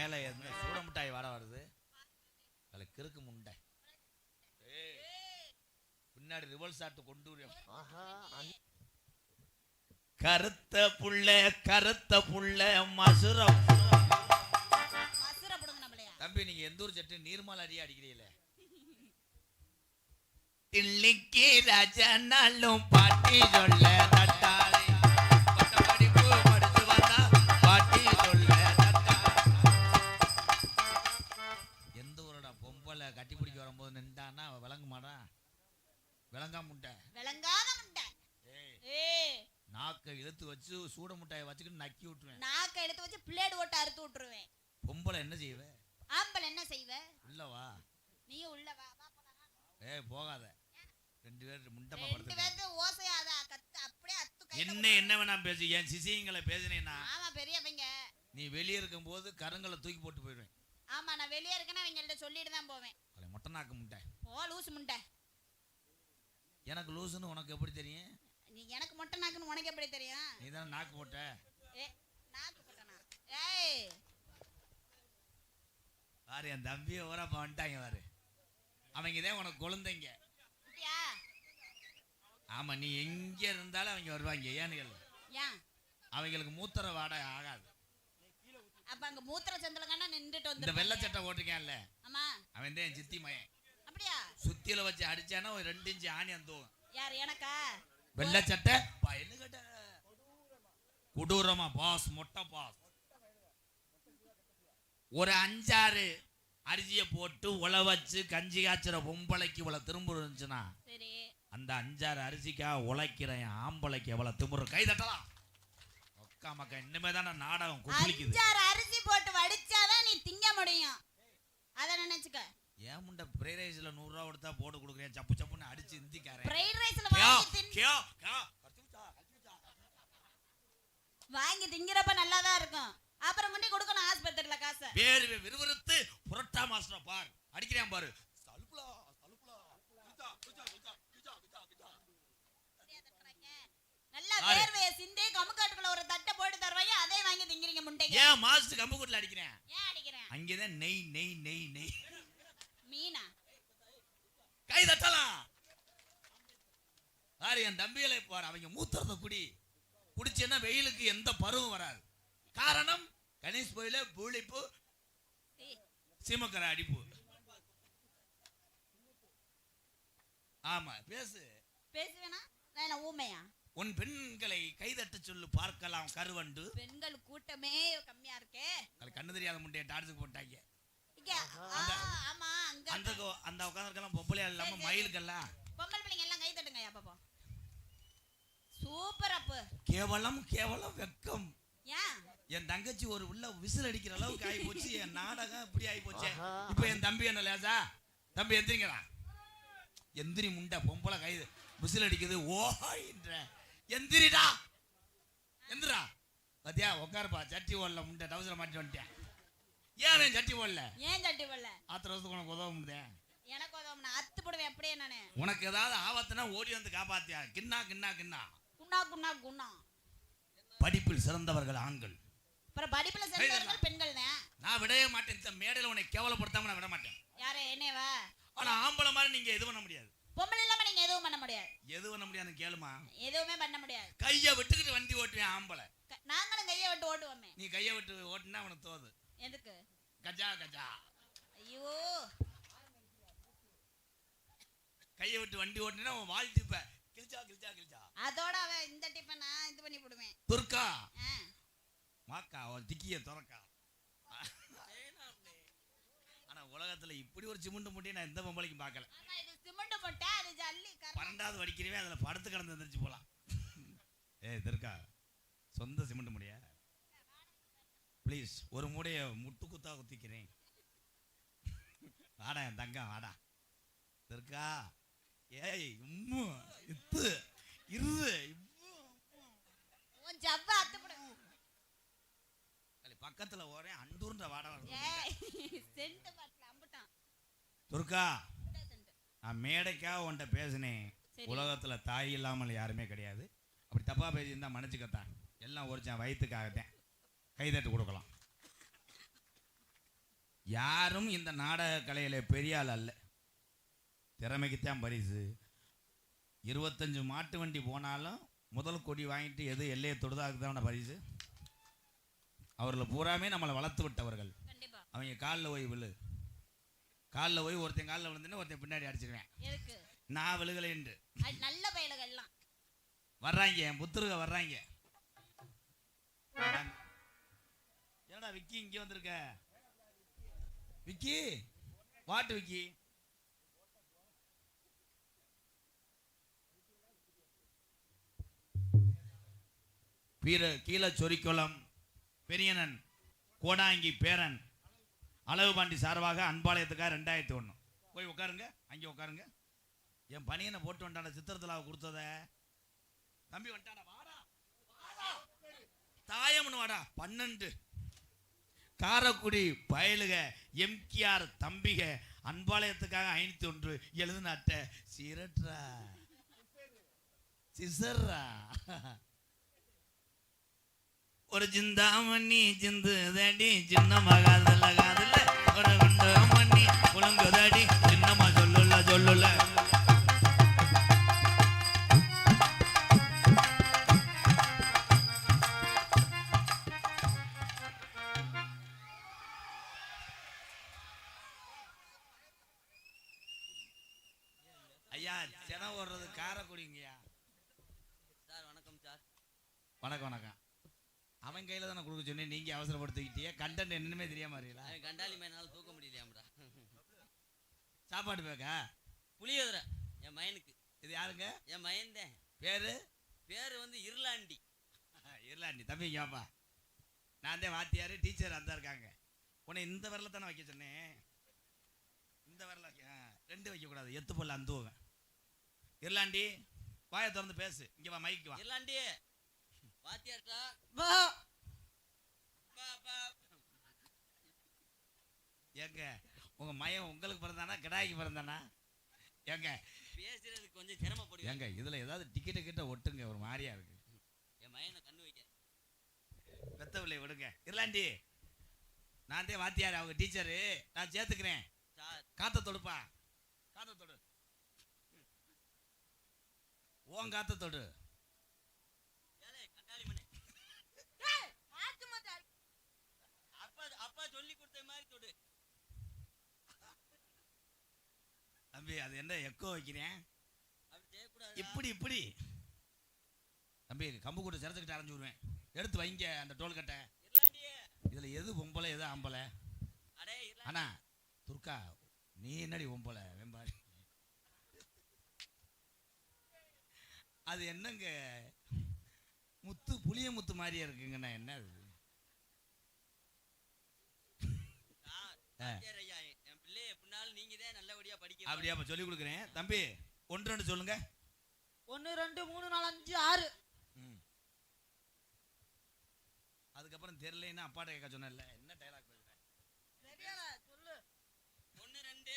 மேலே என்ன சூட மிட்டாய் வாட வருது. அதில் கிறுக்கு முண்டை பின்னாடி ரிவல்ஸ் ஆட்டு கொண்டு கருத்த புள்ள மசுர. தம்பி நீங்க எந்த ஊர் சட்டு நீர்மால் அடியா அடிக்கிறீங்களே. இன்னைக்கு ராஜனாலும் பாட்டி சொல்ல தட்டாளே படிப்பு படிச்சு வந்தா பாட்டி சொல்ல எந்த ஊரோட பொம்பளை கட்டி பிடிக்க வரும்போது நின்றான்னா விளங்க மாட்டான். விளங்காம முட்டை நாக்கை இழுத்து வச்சு சூட முட்டையை வச்சுக்கிட்டு நக்கி விட்டுருவேன். நாக்கை இழுத்து வச்சு பிளேடு ஓட்ட அறுத்து விட்டுருவேன். பொம்பளை என்ன செய்வே? ஆம்பளை என்ன செய்வே? உள்ளவா நீ உள்ளவா போகாத. ரெண்டு பேர் முண்டமா படுத்து ஓசையாத கத்து அப்படியே அத்து என்ன வேணா பேசு. என் சிசிங்களை பேசுனேன்னா ஆமா பெரியவங்க நீ வெளியே இருக்கும் போது கருங்களை தூக்கி போட்டு போயிடுவேன். ஆமா நான் வெளியே இருக்கேன்னா அவங்கள்ட்ட சொல்லிட்டு தான் போவேன். மொட்டை நாக்கு முண்டை ஓ லூசு முண்டை. எனக்கு லூசுன்னு உனக்கு எப்படி தெரியும்? நீ எனக்கு மொட்டை நாக்குன்னு உனக்கு எப்படி தெரியும்? நீ தான் நாக்கு போட்ட. நாக்கு போட்டனா? ஏய் பாரு என் தம்பியை ஓரப்பா வந்துட்டாங்க பாரு. அவங்க தான் உனக்கு குழந்தைங்க. ஆமா நீ எங்க இருந்தாலும் அவங்க வருவாங்க. ஏன்னு கேளு. அவங்களுக்கு மூத்திர வாடகை ஆகாது. அப்ப அங்க மூத்திர சந்தலங்கனா நின்னுட்டு வந்து இந்த வெள்ளை சட்டை ஓட்டிருக்கான்ல ஆமா அவன் தான் சித்தி மயன். அப்படியே சுத்தியில வச்சு அடிச்சானா ஒரு 2 இன்ச் ஆணி அந்தோம். யார் எனக்கா? வெள்ளை சட்டை என்ன கேட்ட குடூரமா பாஸ் மொட்டை பாஸ். ஒரு 5-6 அரிசியை போட்டு உழ வச்சு கஞ்சி காய்ச்சுற பொம்பளைக்கு இவ்வளவு திரும்ப இருந்துச்சுன்னா அந்த 5-6 அரிசிக்கா உழைக்கிறேன் ஆம்பளைக்கு எவ்வளவு திமுற. கை தட்டலாம் ஒக்கா மக்கா. இனிமே தானே நாடகம் குளிக்குது. 5-6 அரிசி போட்டு வடிச்சாதான் நீ திங்க முடியும். அத நினைச்சுக்க. ஏன் முண்ட ஃப்ரைட் ரைஸ்ல 100 ரூபாய் கொடுத்தா போட்டு கொடுக்குறேன். சப்பு சப்புன்னு அடிச்சு இந்திக்காரன். ஃப்ரைட் ரைஸ்ல வாங்கி திங்கிறப்ப நல்லா தான் இருக்கும். அப்புறம் முன்னே கொடுக்கணும் ஆஸ்பத்திரியில காசு. வேறு விறுவிறுத்து புரட்டா மாஸ்டர் பார் அடிக்கிறேன் பாரு. சலுப்லா சலுப்லா நல்லா வேர்வைய சிந்தே கமுக்காட்டுக்குள்ள ஒரு தட்டை போட்டு தருவாங்க. அதே வாங்கி திங்கிறீங்க முண்டைங்க. ஏன் மாஸ்டர் கமுக்குட்ல அடிக்கிறேன்? ஏன் அடிக்கிறேன்? அங்கதான் நெய் நெய் நெய் நெய் மீனா. கை தட்டலாம். பாரு என் தம்பிகளை பாரு. அவங்க மூத்திரத்தை குடிச்சேன்னா வெயிலுக்கு எந்த பருவம் வராது. காரணம் கணேஷ் போயில பூளிப்பு சீமக்கர அடிப்பு. ஆமா பேசு பேசுவேனா நான் ஊமையா? உன் பெண்களை கைதட்ட சொல்லு பார்க்கலாம். கருவண்டு பெண்கள் கூட்டமே கம்மியா இருக்கே. கண்ணு தெரியாத முண்டைய டான்ஸ் போட்டாங்க. ஆமா அங்க அந்த உட்கார்ந்திருக்கலாம் பொம்பளையா இல்லாம மயிலுக்கெல்லாம் பொம்பளை பிள்ளைங்க எல்லாம் கை தட்டுங்க பாப்போம். சூப்பர் அப்பு. கேவலம் கேவலம் வெக்கம். என் தங்கச்சி ஒரு உள்ள விசில் அடிக்கிற அளவுக்கு ஆகி போச்சு. என் நாடகம் இப்படி ஆகி போச்சு. இப்ப என் தம்பி என்ன லேசா தம்பி எந்திரிங்கடா. எந்திரி முண்டை பொம்பளை கை விசில் அடிக்குது ஓன்ற எந்திரிடா எந்திரா. பத்தியா உட்காருப்பா. சட்டி ஓடல முண்டை டவுசரை மாட்டி வந்துட்டேன். ஏன் சட்டி ஓடல? ஏன் சட்டி ஓடல? ஆத்திர வருஷத்துக்கு உனக்கு உதவ முடியும். எனக்கு உதவ அத்து போடுவேன். அப்படியே நானு உனக்கு ஏதாவது ஆபத்துனா ஓடி வந்து காப்பாத்தியா. கிண்ணா கிண்ணா கிண்ணா குண்ணா குண்ணா குண்ணா. படிப்பில் சிறந்தவர்கள் ஆண்கள். படிப்புல சிறந்தவர்கள் பெண்கள் தான். நான் விடவே மாட்டேன். இந்த மேடையில உன்னை கேவலப்படுத்தாம நான் விட மாட்டேன். யாரே என்னவா? ஆனா ஆம்பளை மாதிரி நீங்க எது பண்ண முடியாது. பொம்பளை இல்லாம நீங்க எதுவும் பண்ண முடியாது. எது பண்ண முடியாதுன்னு கேளுமா. எதுவுமே பண்ண முடியாது. கையை விட்டுக்கிட்டு வண்டி ஓட்டுவேன் ஆம்பளை. நாங்களும் கையை விட்டு ஓட்டுவோமே. நீ கையை விட்டு ஓட்டுனா உனக்கு தோது. எதுக்கு? கஜா கஜா. ஐயோ கையை விட்டு வண்டி ஓட்டுனா உன் வாழ்த்திப்ப கிழிச்சா கிழிச்சா கிழிச்சா. அதோட அவன் இந்த டிப்ப நான் இது பண்ணி போடுவேன். துர்கா மாக்கா அவன் திக்கிய துறக்கா. ஆனா உலகத்துல இப்படி ஒரு சிமெண்ட் மூட்டையை நான் எந்த பொம்பளைக்கும் பார்க்கல. இது சிமெண்ட் மூட்டை அது ஜல்லி 12வது வடிக்கிறவே அதுல படுத்து கிடந்து எந்திரிச்சு போலாம். ஏய் துர்கா சொந்த சிமெண்ட் மூடையா ப்ளீஸ் ஒரு மூடைய முட்டு குத்தா குத்திக்கிறேன். வாடா என் தங்கம் வாடா துர்கா. ஏய் உம்மு இத்து இருது உன் ஜவ்வ அத்து போடு. பக்கத்துல ஒரே அண்டூர்ன்ற வாடை வருது. ஏய் சென்ட் பாட்ல அம்பட்டான். துர்கா நான் மேடைக்காக உன்கிட்ட பேசினேன். உலகத்துல தாய் இல்லாமல் யாருமே கிடையாது. அப்படி தப்பா பேசியிருந்தா மன்னிச்சுக்கத்தான். எல்லாம் ஒரு வயிற்றுக்காகத்தான். கைதட்டு கொடுக்கலாம். யாரும் இந்த நாடக கலையில பெரிய ஆள் அல்ல, திறமைக்குத்தான் பரிசு. 25 மாட்டு வண்டி போனாலும் முதல் கொடி வாங்கிட்டு எது எல்லையை தொடுதோ அதுக்கு பரிசு. அவர்கள் பூராமே நம்மளை வளர்த்து விட்டவர்கள். அவங்க காலில் போய் விழு, காலில் போய் ஒருத்தன் காலில் விழுந்துன்னு ஒருத்தன் பின்னாடி அடிச்சிருவேன். நான் விழுகலைன்று நல்ல பயலுகள்லாம் வர்றாங்க, என் புத்திருக வர்றாங்க. ஏடா விக்கி இங்கே வந்திருக்க? விக்கி வாட்டு விக்கி. கீழே சொரிக்குளம் பெரியனன் கோடாங்கி பேரன் அளவு பாண்டி சார்பாக அன்பாளையத்துக்காக 2001. போய் உட்காருங்க, அங்கே உட்காருங்க. என் பணியனை போட்டு வந்துட்டான சித்திரத்தில் கொடுத்தத தம்பி வந்துட்டான. வாடா தாயம்னு வாடா. 12 காரக்குடி பயலுக எம்கிஆர் தம்பிக அன்பாளையத்துக்காக 501 எழுதுனாட்ட சீரட்ரா சிசர்ரா. ஒரு சிந்தாமணி சிந்து தடி சின்னமா காதல காதல ஒரு குண்டமணி குழங்கு தடி சின்னமா சொல்லுல சொல்லுல. ஐயா சென ஓடுறது காரக்குடிங்கய்யா. சார் வணக்கம் சார். வணக்கம் வணக்கம். அவன் கையில தானே கொடுக்க சொன்னேன், நீங்க அவசரப்படுத்திக்கிட்டே. கண்டென்ட் என்னமே தெரியாம அறியல. கண்டாலி மேனால தூக்க முடியலையாம்டா. சாப்பாடு பேக்கா புளியோதரை என் மயனுக்கு. இது யாருங்க? என் மயன் தான். பேரு வந்து இருளாண்டி. இருளாண்டி தம்பி கேப்பா. நான் தான் வாத்தியாரு, டீச்சர் அந்த இருக்காங்க. உன்னை இந்த வரல தானே வைக்க சொன்னேன். இந்த வரல 2 வைக்க கூடாது, எத்து போல அந்துவேன். இருளாண்டி வாயை திறந்து பேசு. இங்க வா, மைக்கு வா. இருளாண்டி வாத்தியார்டா வா. ஏங்க உங்க மயம் உங்களுக்கு பிறந்தானா கிடாய்க்கு பிறந்தானா? ஏங்க பேசுறதுக்கு கொஞ்சம் சிரமப்படுங்க. ஏங்க இதுல ஏதாவது டிக்கெட்டு கிட்ட ஒட்டுங்க, ஒரு மாதிரியா இருக்கு. என் மயனை கண்ணு வைக்க வெத்தவில்லை விடுங்க. இருளாண்டி நான் தான் வாத்தியார், அவங்க டீச்சரு. நான் சேர்த்துக்கிறேன். காத்த தொடுப்பா, காத்த தொடு. ஓன் காத்த தொடு. அப்பா சொல்லி கொடுத்த மாதிரி தொடு. தம்பி அது என்ன எக்கோ வைக்கிறேன்? இப்படி இப்படி தம்பி கம்பு கூட சிறச்சுக்கிட்டு அரைஞ்சு விடுவேன். எடுத்து வைங்க அந்த டோல்கட்டை. இதுல எது பொம்பளை எது ஆம்பளை? அண்ணா துர்கா நீ என்னடி பொம்பளை வெம்பாடி? அது என்னங்க முத்து புளிய முத்து மாதிரியா இருக்குங்கண்ணா. என்ன அது? என் பிள்ளை எப்படினாலும் நீங்க தான் நல்லபடியா படிக்க. அப்படியா சொல்லி கொடுக்குறேன். தம்பி 1 2 சொல்லுங்க. 1 2 3 4 5 6. அதுக்கப்புறம் தெரியலன்னா அப்பாட்ட கேட்க சொன்னேன்ல. என்ன டயலாக் பேசுறேன்? தெரியல சொல்லு. 1 2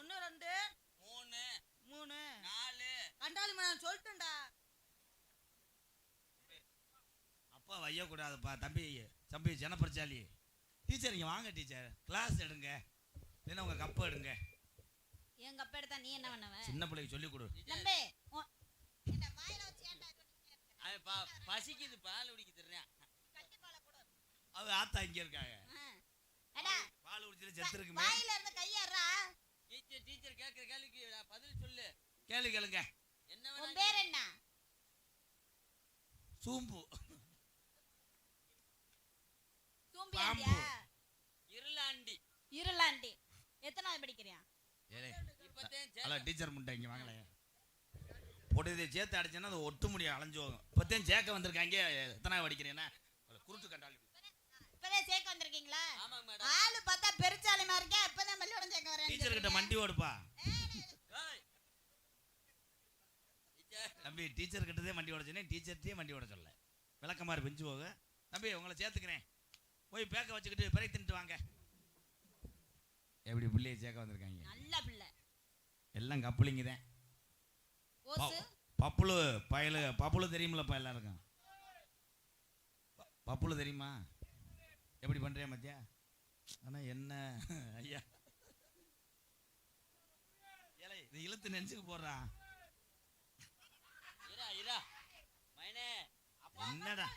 1 2 3 3 4 கண்டாலி நான் சொல்லிட்டேன்டா. அப்பா வைய கூடாதுப்பா. தம்பி தம்பி ஜனப்பரிச்சாலி டீச்சர் இங்க வாங்க. டீச்சர் கிளாஸ் எடுங்க, இல்லைன்னா உங்க கப்பை எடுங்க. என் கப்பை எடுத்தா நீ என்ன பண்ணுவ? சின்ன பிள்ளைக்கு சொல்லி கொடு. தம்பி இந்த வாயில வச்சு ஏன்டா பசிக்குது, பால் குடிக்க தர்றேன். அவ ஆத்தா இங்க இருக்காங்க. அடா பால் குடிச்சிட்டு செத்து இருக்குமே. வாயில இருந்து கையறா. டீச்சர் கேக்குற கேள்விக்கு பதில் சொல்லு. கேளுங்க. என்ன உன் பேர் என்ன? சூம்பு. சூம்பியா? இருளாண்டி. இருளாண்டி. எத்தனாவது படிக்கறியா? ஹலோ டீச்சர் முண்டை இங்க வாங்கல. பொடிதை சேர்த்து அடிச்சேன்னா அது ஒட்டு முடியும் அலைஞ்சு போகும். இப்போத்தையும் சேர்க்க வந்திருக்காங்க. எத்தனாவது படிக்கிறேன்னா குருட்டு கண்டாளி. இப்பதான் சேர்க்க வந்திருக்கீங்களா? ஆமாங்க மேடம். ஆளு பார்த்தா பெருச்சாலிமா இருக்கே. இப்பதான் மல்லியோட சேர்க்க வரேன். டீச்சர் கிட்ட மண்டி ஓடுப்பா. தம்பி டீச்சர் கிட்டதே மண்டி ஓட சொன்னேன், டீச்சர்ட்டே மண்டி ஓட சொல்ல. விளக்கமாறு பெஞ்சு போக. தம்பி உங்களை சேர்த்துக்கிறேன், போய் பேக்க வச்சுக்கிட்டு பிறகு தின்ட்டு வாங்க. எப்படி பிள்ளைய சேர்க்க வந்திருக்காங்க? நல்ல பிள்ளை. எல்லாம் கப்புளிங்க தான். பப்புளு பயலு. பப்புளு தெரியுமில்லப்பா எல்லாருக்கும். பப்புளு தெரியுமா? எப்படி பண்றியா மத்தியா? ஆனா என்ன ஐயா ஏலே இது இழுத்து நெஞ்சுக்கு போடுறான். இரா இரா மைனே என்னடா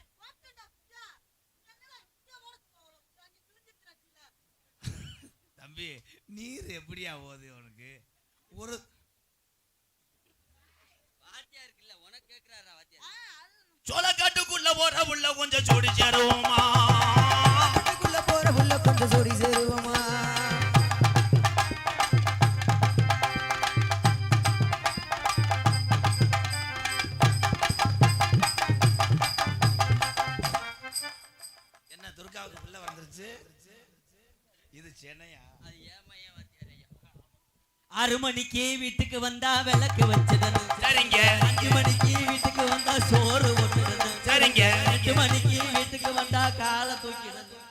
தம்பி நீர் எப்படியா போகுது உனக்கு? ஒரு வாத்தியா இருக்குல்ல உனக்கு கேக்குறாரா வாத்தியா? சோளக்காட்டுக்குள்ள போற உள்ள கொஞ்சம் சோடி சேருவோமா? காட்டுக்குள்ள போற புள்ள கொஞ்சம் சோடி சேருவோமா? என்ன துர்காவுக்கு புள்ள வந்துருச்சு? இது சென்னையா? அது ஏமையா வாத்தியார் ஐயா. 6 மணிக்கு வீட்டுக்கு வந்தா விளக்கு வச்சிடணும். சரிங்க 5 மணிக்கு வீட்டுக்கு வந்தா சோறு ஒட்டிடணும். சரிங்க 8 மணிக்கு வீட்டுக்கு வந்தா காலை தூக்கிடணும்.